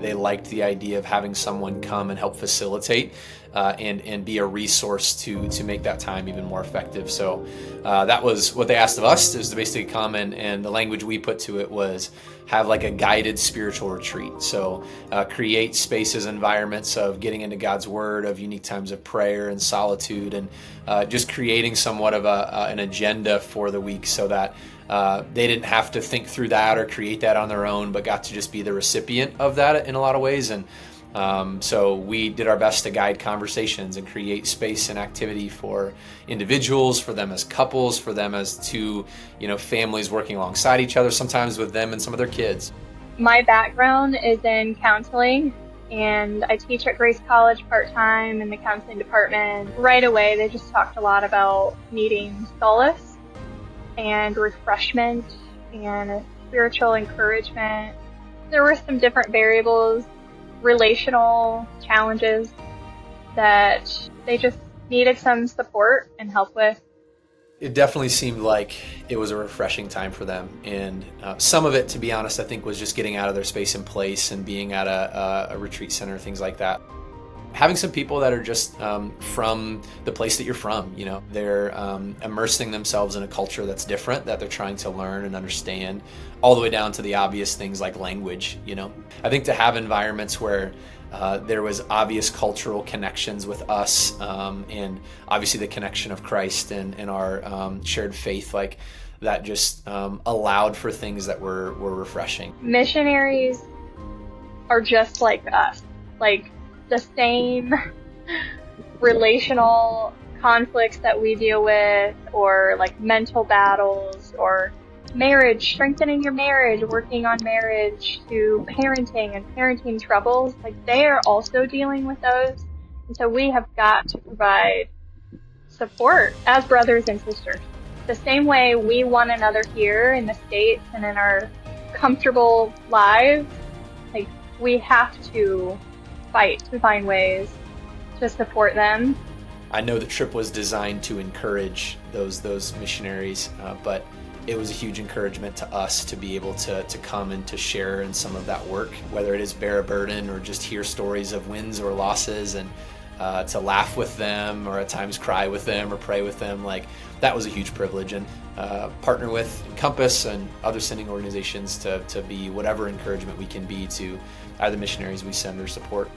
they liked the idea of having someone come and help facilitate and be a resource to make that time even more effective. So that was what they asked of us, is to basically come, and the language we put to it was have like a guided spiritual retreat. So create spaces, environments of getting into God's word, of unique times of prayer and solitude, and just creating somewhat of an agenda for the week, so that they didn't have to think through that or create that on their own, but got to just be the recipient of that in a lot of ways. And so we did our best to guide conversations and create space and activity for individuals, for them as couples, for them as two, families working alongside each other, sometimes with them and some of their kids. My background is in counseling, and I teach at Grace College part-time in the counseling department. Right away, they just talked a lot about needing solace and refreshment and spiritual encouragement. There were some different variables, relational challenges that they just needed some support and help with. It definitely seemed like it was a refreshing time for them. And some of it, to be honest, I think was just getting out of their space and place and being at a retreat center, things like that. Having some people that are just from the place that you're from, they're immersing themselves in a culture that's different, that they're trying to learn and understand, all the way down to the obvious things like language. I think to have environments where there was obvious cultural connections with us, and obviously the connection of Christ and our shared faith, like that just allowed for things that were refreshing. Missionaries are just like us, like the same relational conflicts that we deal with, or like mental battles, or marriage, strengthening your marriage, working on marriage, to parenting and parenting troubles. Like, they are also dealing with those. And so we have got to provide support as brothers and sisters. The same way we one another here in the States and in our comfortable lives, like, we have to fight to find ways to support them. I know the trip was designed to encourage those missionaries, but it was a huge encouragement to us to be able to come and to share in some of that work, whether it is bear a burden or just hear stories of wins or losses, and to laugh with them, or at times cry with them or pray with them. Like, that was a huge privilege. And partner with Encompass and other sending organizations to be whatever encouragement we can be to either missionaries we send or support.